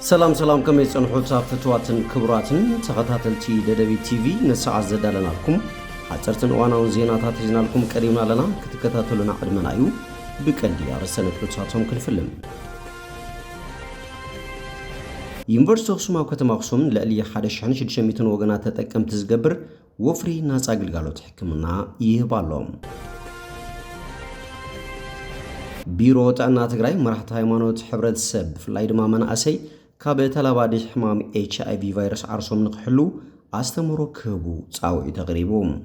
سلام كم يصنحوا تفتواتن كبراتن تخطاتلتي ددبي تي في نسعة زدالنا لكم حترتن وانا وزيناتات جنا لكم كريمنا لنا كتكتاتلنا عدمنا ايو بكندي ارسنة بلوتساتهم كل فيلم ينفرسو خصوم او كتم خصوم لألي حادش حنش دشميتن وغنات تتكم تزقبر وفري ناس اقل قالوا تحكمنا يهبالهم بيرو تعنا تقرأي مرحة هايمانوت حبرد السب في اللايد ما منأسي كابه تلابادي حمام HIV فيروس عرصوم نقحلو استمرو كبو تاوعي تقريبوم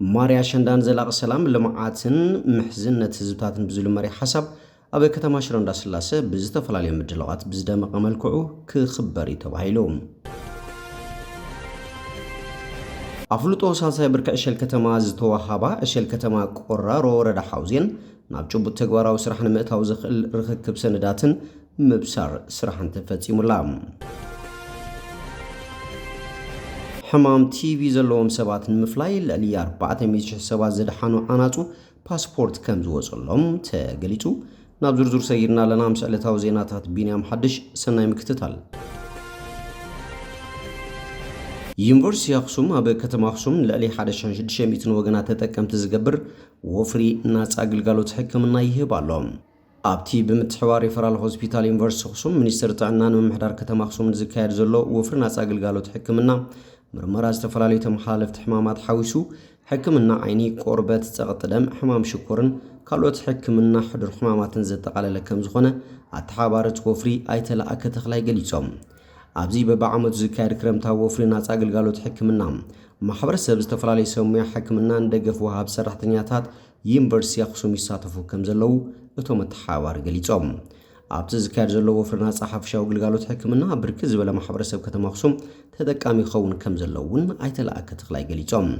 ماريا شندان زلاق السلام لمعاتن محزنة زبطاتن بزولو ماري حسب أبي كتماشرون دا سلاسة بزتفلالي مجلوغات بزدا مقامل كعو كخباري تبايلوم أفلوتو سالساي بركة أشيال كتما زتوهابا أشيال كتما قرارو ورد حوزين نابجوب التقوارا وسرحن مئتاو زخل رخكب سنداتن مبسار سرحن تفتي ملام حمام تي في زلوهم سباتن مفلاي لأليار بعد ميزش سبات زدحانو عناتو باسبورت كمز وصلهم تقليتو نابزور زور سيرنا لنا مسألتاو زيناتات بينيام حدش سناي مكتتال يونيفرسيتي أخصوم أبي كتم أخصوم لألي حادش شنشد شميتن وغنات تتكم تزقبر وفري ناس أقل قالوا تحكم نايه بالهم أبتي بمتحواري فرال هوسبيتال يونيفرسيتي أخصوم منيستر تعنان ومحدار كتم أخصوم زكاير زلو وفري ناس أقل قالوا تحكمنا مرمرا استفلالي تمحالف تحمامات حويسو حكمنا عيني قربات تغطدم حمام شكورن قالوا تحكمنا حضر حمامات نزد على لكم زخونة أتحابارت وفري أيتلا أكتخلاي قليتهم أبزي ببعمد زكاير كرمتا وفري ناس أقل قالوا تحكمنا محبر السبب استفلالي سومي حكمنا ندقفوها بسرحتنياتات يونيفرسيتي أخصوم يساتفو كم زلو اتوم التحاوار قليتهم أبتي زكاير زلو وفري ناس أحف شاو قالوا تحكمنا بركز بلا محبر السبب كتم أخصوم تدقامي خون كم زلوون أيتلا أكتخلاي قليتهم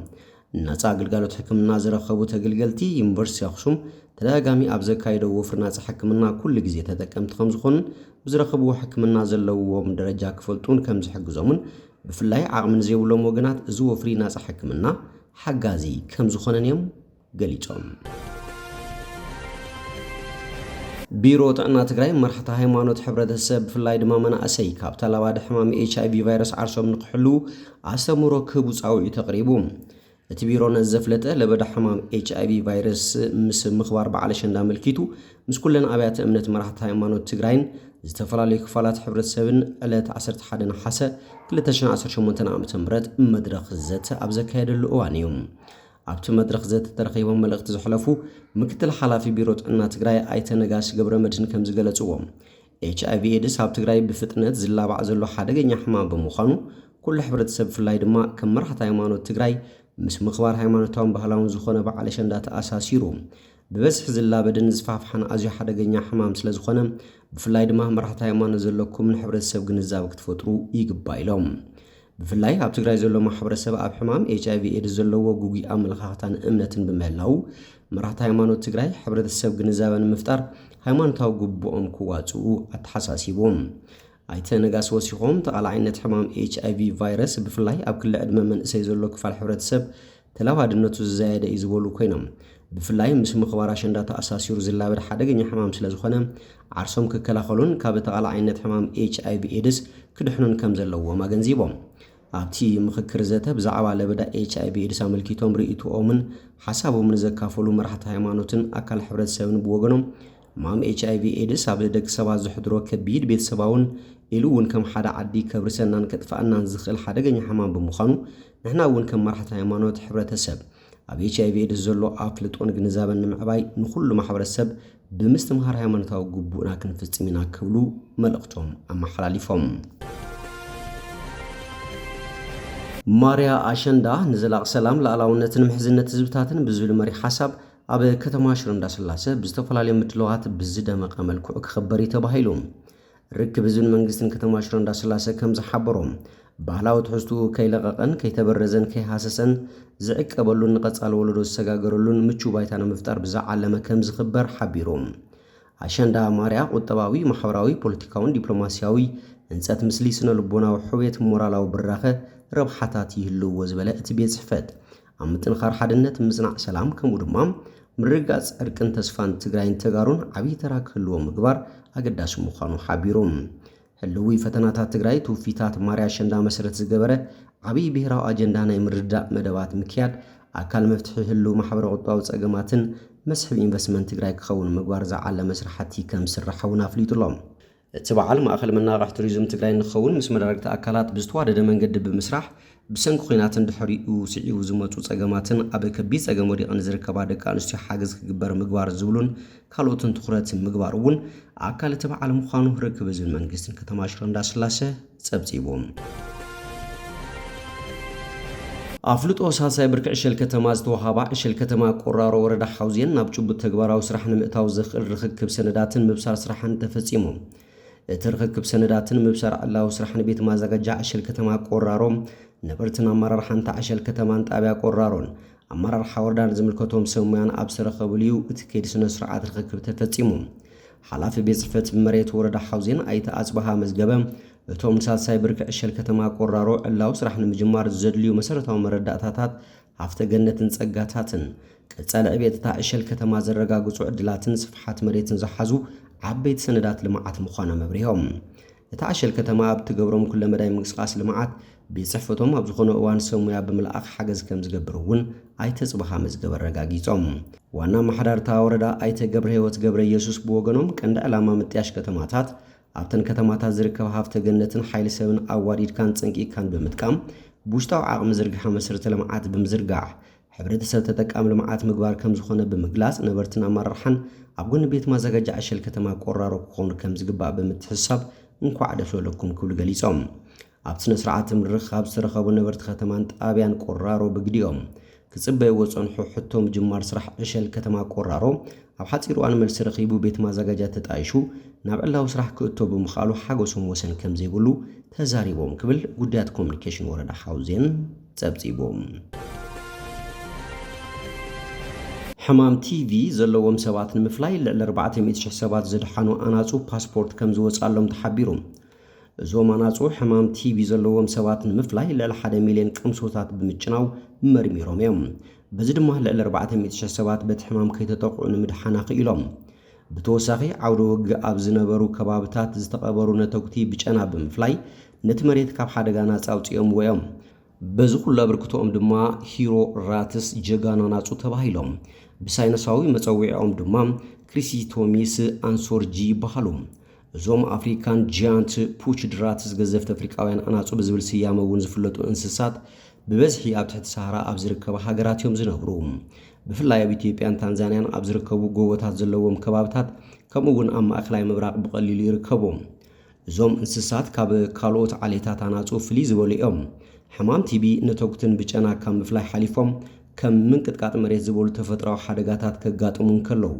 ناس أقل قالوا تحكمنا زرخبو تقلقلتي يونيفرسيتي أخصوم تدقامي أبزا كايدو وفري ناس حكمنا كل جزية تدقام تخمزخون بزرخبو حكمنا زلوهم درجة كفلتون كم زحقزومن بفلاي عقمن زيولهم وقنات زو فري ناس حكمنا حقازي كم زخونن يوم قليتهم بيرو تعنا تقرأي مرحة هايمانوت حبرد السب في اللاي دمامنا أسي كابتا لواد حمام HIV فيروس عرصوم نقحلو عستمرو كبوز أوعي تقريبوم تبيرو نزفلته لبدا حمام HIV فيروس مس مخبار بعلشان دا ملكيتو مس كلنا أبيات أمنت مرحة هايمانوت تقرأين زتفلالي كفالات حبرد سبن ألات عصرت حدنا حسا كلتاشن عصر شمونتنا عم تمرد مدرخ زت أبزا كايد الأوانيوم أبتو مدرخ زت ترخيبهم ملغت زحلفو مكتل حلافي بيروت أننا تقرأي آيتا نقاس قبر مدن كم زقلتوهم HIV إيدس هاب تقرأي بفتنة زلا بعزلو حدقين يحمام بمخانو كل حبرد سب في اللاي دماء كم مرحة هايمانوت تقرأي مس مخبار هايمانوتهم بهلاون زخونة بعلشان دات أساسيروم ببسح زلا بدن زفاف حنا أزي حدقين يحمام سلازخونة بفلاي دماء مرحة هايمانو زلوكم من حبرد سب قنزاوك تفترو يقبايلهم بفلاي هاب تقرأي زلو ما حبرد سب أب حمام HIV إيدس زلو وقوقي أمل خاطان أمنة بمهلاو مرحة هايمانو تقرأي حبرد السب قنزاوان مفتار هايمانوتاو قبوهم كواتو أتحساسيبهم أيتا نقاس وسيخوم تقال عينة حمام HIV فيروس بفلاي أب كل أدمى من سيزولو كفال حبرد السب تلاوها دنوتو الزايدة إزولو كوينم بفلاي مسمو مخباراشن داتا أساسيور زلابر حدقين حمام سلازخونا عرصوم ككلاخلون كابت تقال عينة حمام HIV إيدس كدحنون كم زلو وما جنزيبهم أبتي مخكر زاتا بزعوا لبدا HIV إيدس عملكيتهم رئيتو أومن حسابو من زكافلو مرحة هايمانوتن أكال حبرد السبن بوغنم مام HIV إيدس عبدك سبا زحدرو كبير بيت سباون إلوون كم حدا عدي كبرسنان كتفأنا نزخل حدقين حمام بمخانو نحنا ون كم مرحة هايمانوت حبرد السب أب HIV إيدس زلو أفلتون جنزابا نمعباي نخلو محبر السب بمستمهار هايمانوتاو قبونا كنفستمينا كولو ملقتهم أما حلاليفهم ماريا أشندا نزلاق سلام لألاونة محزنة زبطاتن بزولو مري حساب أبي كتماشرون دا سلاسة بزتفلالي مدلوغات بزدا مقامل كوك خبري تباهيلوم ركب زون منجستن كتماشرون دا سلاسة كم زحبروم ባህላው ትሕዝቱ ከይለቀቀን ከይተበረዘን ከይሃሰሰን ዝዕቅ ቀበሉን ንቀጻል ወለዶ ሰጋገሩሉን ምቹ ባይታና መፍጠር ብዛዓለመ ከም ዝኽበር ሓቢሮም አሸንዳ ማርያ ቁጠባዊ ማህበራዊ ፖለቲካዊ ዲፕሎማሲያዊ እንጸት ምስሊ ስነ ልቦናዊ ሕውየት ሞራላዊ ብራኸ ረብሓታት ይህልዎ ዝበለ እቲ ቤት ጽሕፈት አምጥን ኻር ሓድነት ምጽናዕ ሰላም ከምኡ ድማ ምርጋጽ ዕርቅን ተስፋን ትግራይን ተጋሩን ዓብይ ተራ ክህልዎ ምግባር ኣገዳሲ ምዃኑ ሓቢሮም ህልዊ ፈተናታት ትግራይ ትውፊታት ማርያ ኣሸንዳ መሰረት ዝገበረ ዓብይ ብሄራዊ ኣጀንዳ ናይ ምርዳእ መደባት ምክያድ ኣካል መፍትሒ ህልው ማሕበረ ቁጠባዊ ፀገማትን መስሕብ ኢንቨስትመንት ትግራይ ክኸውን ምግባር ዝዓለመ ስራሕቲ ከም ዝስራሕ እውን ኣፍሊጡሎም እቲ በዓል ማእኸል መናገዒ ቱሪዝም ትግራይ ንኸውን ምስ መዳርግቲ ኣካላት ብዝተዋደደ መንገዲ ብምስራሕ ብሰንኪ ኩናትን ድሕሪኡ ስዒቡ ዝመፁ ፀገማትን ኣብ ከቢድ ፀገም ወዲቐን ዝርከባ ደቂ ኣንስትዮ ሓገዝ ክግበር ምግባር ዝብሉን ካልኦትን ትኩረት ምግባር እውን ኣካል እቲ በዓል ምዃኑ ርክብ ህዝብን መንግስትን ከተማ ሽረ እንዳስላሴ ጸብጺቦም ኣፍልጦ ሳልሳይ ብርኪ ዕሸል ከተማ ዝተዋሃባ ዕሸል ከተማ ቆራሮ ወረዳ ሓውዜን ናብ ጭቡጥ ተግባራዊ ስራሕ ንምእታው ዝኽእል ርክክብ ሰነዳትን ምብሳር ስራሕን ተፈጺሞም እቲ ርክክብ ሰነዳትን ምብሳር ዕላዊ ስራሕን ቤት ማዘጋጃ ዕሸል ከተማ ቆራሮ ነበርትን ኣመራርሓን ዕሸል ከተማን ጣብያ ቆራሮን ኣመራርሓ ወረዳን ዝምልከቶም ሰሙያን ኣብ ዝተረኸቡሉ እቲ ከይዲ ስነ ስርዓት ርክክብ ተፈጺሞም ሓላፊ ቤት ጽሕፈት መሬት ወረዳ ሓውዜን ኣይተ ኣጽባሃ መዝገበ እቶም ሳልሳይ ብርኪ ዕሸል ከተማ ቆራሮ ዕላዊ ስራሕ ንምጅማር ዘድልዩ መሰረታዊ መረዳእታታት ሃፍተ ገነትን ጸጋታትን ቀጻሊ ዕብየት ዕሸል ከተማ ዘረጋግጹ ዕድላትን ስፍሓት መሬትን ዝሓዙ ዓበይቲ ሰነዳት ልምዓት ምዃኖም መብሪሆም እቲ ዕሸል ከተማ ኣብ ትገብሮም ኩለ መዳይ ምንቅስቃስ ልምዓት ቤት ጽሕፈቶም ኣብ ዝኾነ እዋን ሰሙያ ብምልኣኽ ሓገዝ ከም ዝገብር እውን ኣይተ ጽባሃ መዝገበ ረጋጊጾም ዋና ማሕዳርታ ወረዳ ኣይተ ገብረ ህይወት ገብረ ኢየሱስ ብወገኖም ቀንዲ ዕላማ ምጥያሽ ከተማታት ኣብተን ከተማታት ዝርከብ ሃፍተ ገነትን ሓይሊ ሰብን ኣዋዲድካን ፀንቂካን ብምጥቃም ብውሽጣዊ ዓቕሚ ዝርግሐ መሰረተ ልምዓት ብምዝርጋሕ ሕብረተሰብ ተጠቃሚ ልምዓት ምግባር ከም ዝኾነ ብምግላጽ ነበርትን ኣመራርሓን ኣብ ጎኒ ቤት ማዘጋጃ ዕሸል ከተማ ቆራሮ ክኾኑ ከም ዝግባእ ብምትሕሳብ እንኳዕ ደስ በለኩም ክብሉ ገሊጾም ኣብ ስነ ስርዓት ምርኻብ ዝተረኸቡ ነበርቲ ከተማን ጣብያን ቆራሮ ብግዲኦም ክጽበይዎ ፀንሑ ሕቶም ጅማር ስራሕ ዕሸል ከተማ ቆራሮ ኣብ ሓፂር እዋን መልሲ ረኺቡ ቤት ማዘጋጃ ተጣይሹ ናብ ዕላዊ ስራሕ ክእቶ ብምኻሉ ሓጎሶም ወሰን ከም ዘይብሉ ተዛሪቦም ክብል ጉዳያት ኮሙኒኬሽን ወረዳ ሓውዜን ጸብጺቦም ሕማም ቲቪ ዘለዎም ሰባት ንምፍላይ ልዕሊ 400,000 ሰባት ዝድሓኑ ኣናፁ ፓስፖርት ከም ዝወጻሎም ተሓቢሩ እዞም ኣናፁ ሕማም ቲቪ ዘለዎም ሰባት ንምፍላይ ልዕሊ 1 ሚልዮን ቅምሶታት ብምጭናው መርሚሮም እዮም በዚ ድማ ልዕሊ 400,000 ሰባት በቲ ሕማም ከይተጠቕዑ ንምድሓና ክኢሎም ብተወሳኺ ዓውደ ውግእ ኣብ ዝነበሩ ከባብታት ዝተቐበሩ ነተጉቲ ብጨና ብምፍላይ ነቲ መሬት ካብ ሓደጋ ናጻ ኣውፂኦም ወዮም በዚ ኩሉ ኣበርክቶኦም ድማ ሂሮ ራትስ ጀጋና ናጹ ተባሂሎም ብሳይነሳዊ መፀዊዖም ድማ ክሪሲቶሚስ አንሶርጂ ይበሃሉ እዞም ኣፍሪካን ጃያንት ፑችድ ራትስ ገዘፍቲ ኣፍሪካውያን ኣናጹ ብዝብል ስያመ እውን ዝፍለጡ እንስሳት ብበዝሒ ኣብ ትሕቲ ሰሃራ ኣብ ዝርከባ ሃገራት እዮም ዝነብሩ ብፍላይ ኣብ ኢትዮጵያን ታንዛንያን ኣብ ዝርከቡ ጎቦታት ዘለዎም ከባብታት ከምኡውን ኣብ ማእከላይ ምብራቅ ብቐሊሉ ይርከቡ እዞም እንስሳት ካብ ካልኦት ዓሌታት ኣናጹ ፍልይ ዝበሉ እዮም ሕማም ቲቢ ነተጉትን ብጨና ካብ ምፍላይ ሓሊፎም ከም ምንቅጥቃጥ መሬት ዝበሉ ተፈጥሯዊ ሓደጋታት ከጋጥሙን ከለዉ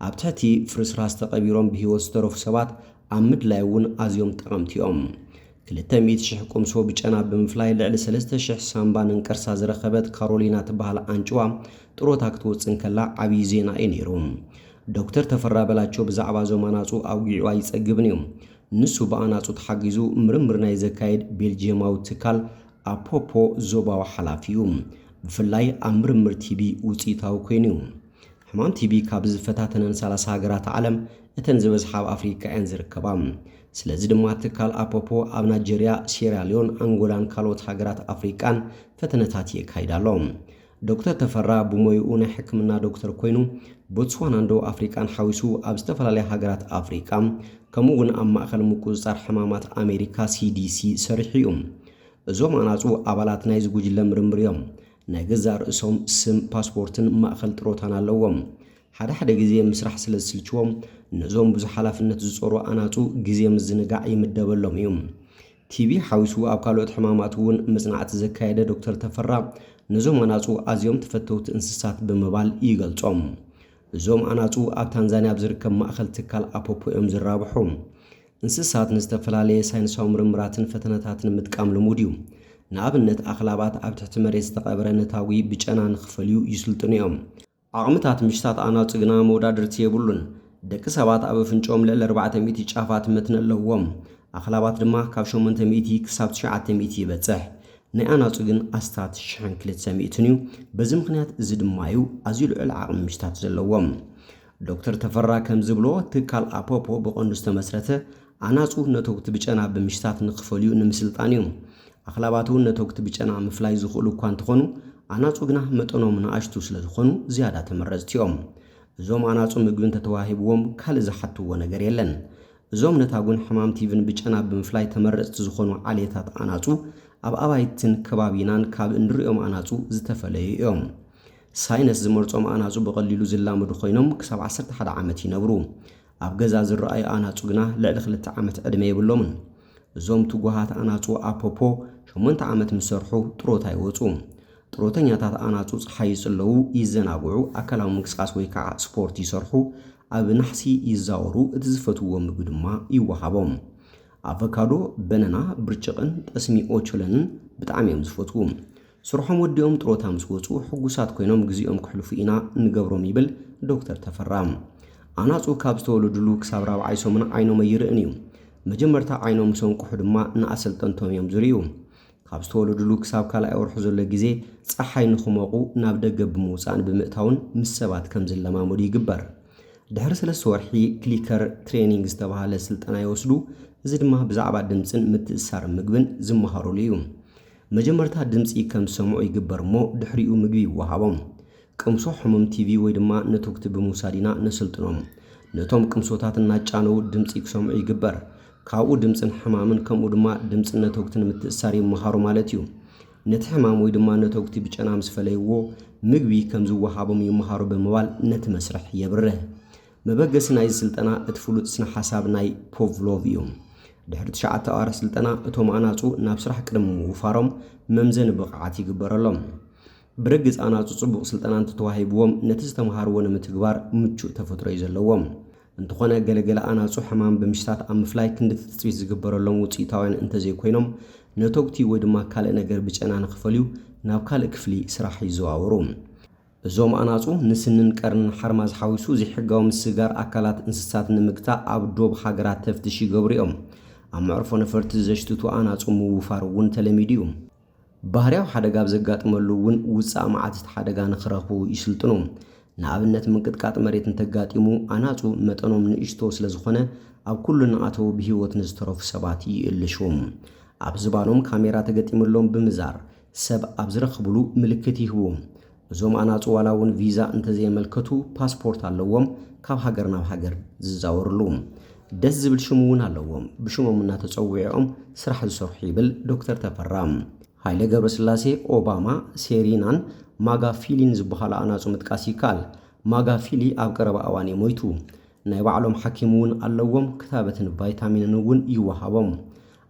ኣብ ትሕቲ ፍርስራስ ተቐቢሮም ብሂወት ዝተረፉ ሰባት ኣብ ምድላይ እውን ኣዝዮም ጠቐምቲ እዮም 200,000 ቁምሶ ብጨና ብምፍላይ ልዕሊ 3,000 ሳምባ ንንቀርሳ ዝረኸበት ካሮሊና ትበሃል አንጭዋ ጥሮታ ክትወፅን ከላ ዓብይ ዜና እዩ ነይሩ ዶክተር ተፈራ በላቸው ብዛዕባ ዞም ኣናፁ ኣውጊዕዋ ይጸግብን እዩ ንሱ ብኣናፁ ተሓጊዙ ምርምር ናይ ዘካየድ ቤልጅየማዊ ትካል ኣፖፖ ዞባዊ ሓላፊ እዩ ብፍላይ ኣብ ምርምር ቲቢ ውፅኢታዊ ኮይኑ ሕማም ቲቢ ካብ ዝፈታተነን 30 ሃገራት ዓለም እተን ዝበዝሓ ኣብ ኣፍሪካ እየን ዝርከባ ስለዚ ድማ ትካል ኣፖፖ ኣብ ናይጀርያ ሴራሊዮን አንጎላን ካልኦት ሃገራት ኣፍሪቃን ፈተነታት የካይዳሎ ዶክተር ተፈራ ብሞይኡ ናይ ሕክምና ዶክተር ኮይኑ ቦትስዋናን ደቡብ ኣፍሪቃን ሓዊሱ ኣብ ዝተፈላለየ ሃገራት ኣፍሪቃ ከምኡውን ኣብ ማእኸል ምቁፅጻር ሕማማት ኣሜሪካ CDC ሰሪሑ እዩ እዞም ኣናፁ ኣባላት ናይ ዝጉጅለ ምርምር እዮም ናይ ገዛ ርእሶም ስም ፓስፖርትን ማእኸል ጥሮታን ኣለዎም ሓደ ግዜ ምስራሕ ስለ ዝስልችዎም ነዞም ብዙሕ ሓላፍነት ዝጾሩ ኣናፁ ግዜ ምዝንጋዕ ይምደበሎም እዩ ቲቢ ሓዊሱ ኣብ ካልኦት ሕማማት እውን መጽናዕቲ ዘካየደ ዶክተር ተፈራ ነዞም ኣናፁ ኣዝዮም ተፈተውቲ እንስሳት ብምባል ይገልጾም እዞም ኣናፁ ኣብ ታንዛንያ ዝርከብ ማእኸል ትካል ኣፖፖ እዮም ዝራብሑ እንስሳት ንዝተፈላለየ ሳይንሳዊ ምርምራትን ፈተነታትን ምጥቃም ልሙድ እዩ ንኣብነት ኣኽላባት ኣብ ትሕቲ መሬት ዝተቐበረ ነታዊ ብጨና ንኽፈልዩ ይስልጥኑ እዮም ዓቕምታት ምሽታት ኣናፁ ግና መወዳድርቲ የብሉን ደቂ ሰባት ኣብ ኣፍንጮም ልዕሊ 400 ጫፋት መትነ ኣለዎም ኣኽላባት ድማ ካብ 800 ክሳብ 900 ይበጽሕ ናይ ኣናፁ ግን ኣስታት 1200 እዩ በዚ ምኽንያት እዚ ድማ እዩ ኣዝዩ ልዑል ዓቕሚ ምሽታት ዘለዎም ዶክተር ተፈራ ከም ዝብሎ ትካል አፖፖ ብቐንዱ ዝተመስረተ ኣናፁ ነተውክቲ ብጨና ብምሽታት ንኽፈልዩ ንምስልጣን እዩ ኣኽላባቱ ነተውክቲ ብጨና ምፍላይ ዝኽእሉ እኳ እንትኾኑ ኣናፁ ግና መጠኖም ንኣሽቱ ስለ ዝኾኑ ዝያዳ ተመረፅቲ እዮም እዞም ኣናፁ ምግቢ እንተተዋሂብዎም ካልእ ዝሓትዎ ነገር የለን እዞም ነታጉን ሕማም ቲቪን ብጨና ብምፍላይ ተመረፅቲ ዝኾኑ ዓሌታት ኣናፁ ኣብ ኣባይትን ከባቢናን ካብ እንሪኦም ኣናፁ ዝተፈለዩ እዮም ሳይነስ ዝመርጾም ኣናፁ ብቐሊሉ ዝላመዱ ኮይኖም ክሳብ 11 ዓመት ይነብሩ ኣብ ገዛ ዝረኣዩ ኣናፁ ግና ልዕሊ 2 ዓመት ዕድመ የብሎምን እዞም ትጉሃት ኣናፁ ኣፖፖ 8 ዓመት ምስ ሰርሑ ጥሮታ ይወፁ ጥሮተኛታት ኣናፁ ፀሓይ ይጽለዉ ይዘናግዑ ኣካላዊ ምንቅስቃስ ወይ ከዓ ስፖርት ይሰርሑ ኣብ ናሕሲ ይዛወሩ እቲ ዝፈትውዎ ምግቢ ድማ ይወሃቦም ኣቮካዶ በነና ብርጭቅን ጠስሚ ኦቾለንን ብጣዕሚ እዮም ዝፈትዉ ስርሖም ወዲኦም ጥሮታ ምስ ወፁ ሕጉሳት ኮይኖም ግዚኦም ክሕልፉ ኢና ንገብሮም ይብል ዶክተር ተፈራ ኣናፁ ካብ ዝተወለዱሉ ክሳብ 4ይ ሰሙን ዓይኖም ይርአን እዩ መጀመርታ ዓይኖም ሰንቁሑ ድማ ንኣሰልጠንቶም እዮም ዝርዩ ካብ ዝተወለዱሉ ክሳብ ካልኣይ ወርሑ ዘሎ ግዜ ፀሓይ ንኽሞቑ ናብ ደገ ብምውፃእን ብምእታውን ምስ ሰባት ከም ዝለማመዱ ይግበር ድሕሪ 3 ወርሒ ክሊከር ትሬኒንግ ዝተባሃለ ስልጠና ይወስዱ እዚ ድማ ብዛዕባ ድምፅን ምትእስሳር ምግብን ዝመሃሩሉ እዩ መጀመርታ ድምፂ ከም ሰምዑ ይግበር እሞ ድሕሪኡ ምግቢ ይወሃቦም ቅምሶ ሕሙም ቲቪ ወይ ድማ ነተውክቲ ብምውሳዲና ነስልጥኖም ነቶም ቅምሶታት እናጫነው ድምፂ ክሰምዑ ይግበር ካብኡ ድምፅን ሕማምን ከምኡ ድማ ድምፅን ነተውክትን ምትእስሳር ይመሃሩ ማለት እዩ ነቲ ሕማም ወይ ድማ ነተውክቲ ብጨና ምስ ፈለይዎ ምግቢ ከም ዝወሃቦም ይመሃሩ ብምባል ነቲ መስርሕ የብርህ መበገሲ ናይ ስልጠና እትፍሉጥ ስነ ሓሳብ ናይ ፖቭሎቭ እዩ ድሕሪ 9 ኣዋርሕ ስልጠና እቶም ኣናፁ ናብ ስራሕ ቅድሚ ምውፋሮም መምዘን ብቕዓት ይግበረሎም ብርግፅ ኣናፁ ጽቡቕ ስልጠና እንተተዋሂብዎም ነቲ ዝተምሃርዎ ንምትግባር ምቹእ ተፈጥሮ እዩ ዘለዎም እንተኾነ ገለገለ ኣናፁ ሕማም ብምሽታት ኣብ ምፍላይ ክንዲ ትፅቢት ዝግበረሎም ውፅኢታውያን እንተዘይኮይኖም ነተውክቲ ወይ ድማ ካልእ ነገር ብጨና ንኽፈልዩ ናብ ካልእ ክፍሊ ስራሕ ይዘዋወሩ እዞም ኣናፁ ንስንን ቀርንን ሓርማዝ ሓዊሱ ዘይሕጋዊ ምስጋር ኣካላት እንስሳት ንምግታእ ኣብ ዶብ ሃገራት ተፍትሽ ይገብሩ እዮም ኣብ መዕርፎ ነፈርቲ ዘሽትቱ ኣናፁ ምውፋር እውን ተለሚዱ እዩ ባህርያዊ ሓደጋ ዘጋጥመሉ እውን ውፃእ መዓልቲ ሓደጋ ንኽረኽቡ ይስልጥኑ ንኣብነት ምንቅጥቃጥ መሬት እንተጋጢሙ ኣናፁ መጠኖም ንእሽቶ ስለ ዝኾነ ኣብ ኩሉ ንኣተው ብሂወት ንዝተረፉ ሰባት ይእልሹ ኣብ ዝባኖም ካሜራ ተገጢምሎም ብምዛር ሰብ ኣብ ዝረኽብሉ ምልክት ይህቡ እዞም ኣናፁ ዋላ እውን ቪዛ እንተዘየመልከቱ ፓስፖርት ኣለዎም ካብ ሃገር ናብ ሃገር ዝዛወርሉ ደስ ዝብል ሽሙ እውን ኣለዎም ብሽሞም እናተፀውዖም ስራሕ ዝሰርሑ ይብል ዶክተር ተፈራ ሃይለ ገብረስላሴ ኦባማ ሴሪናን ማጋፊሊን ዝበሃሉ ኣናፁ ምጥቃስ ይከኣል ማጋፊሊ ኣብ ቀረባ እዋን ሞይቱ ናይ ባዕሎም ሓኪም እውን ኣለዎም ክታበትን ቫይታሚንን እውን ይወሃቦም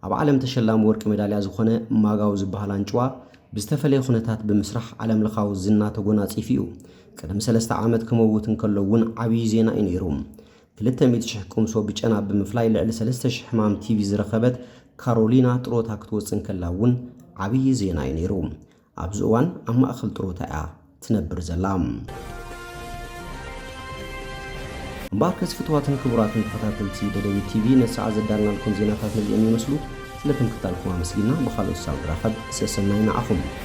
ኣብ ዓለም ተሸላሚ ወርቂ ሜዳልያ ዝኾነ ማጋው ዝበሃል አንጭዋ ብዝተፈለየ ኩነታት ብምስራሕ ዓለም ለኻዊ ዝና ተጎናፂፉ እዩ ቀደም 3 ዓመት ክመውት እንከሎ እውን ዓብዪ ዜና እዩ ነይሩ 200,000 ቅምሶ ብጨና ብምፍላይ ልዕሊ 3,000 ሕማም ቲቪ ዝረኸበት ካሮሊና ጥሮታ ክትወፅን ከላ እውን ዓብዪ ዜና እዩ ነይሩ ኣብዚ እዋን ኣብ ማእኸል ጥሮታ እያ ትነብር ዘላ እምበር ከዚ ፍትዋትን ክቡራትን ተኸታተልቲ ደደቢት ቲቪ ነሰዓ ዘዳልናልኩም ዜናታት ነዚኦም ይመስሉ ስለትምክታልኩም ኣመስጊና ብኻልኦት ሳብ ንራኸብ ሰሰናይ ንዓኹም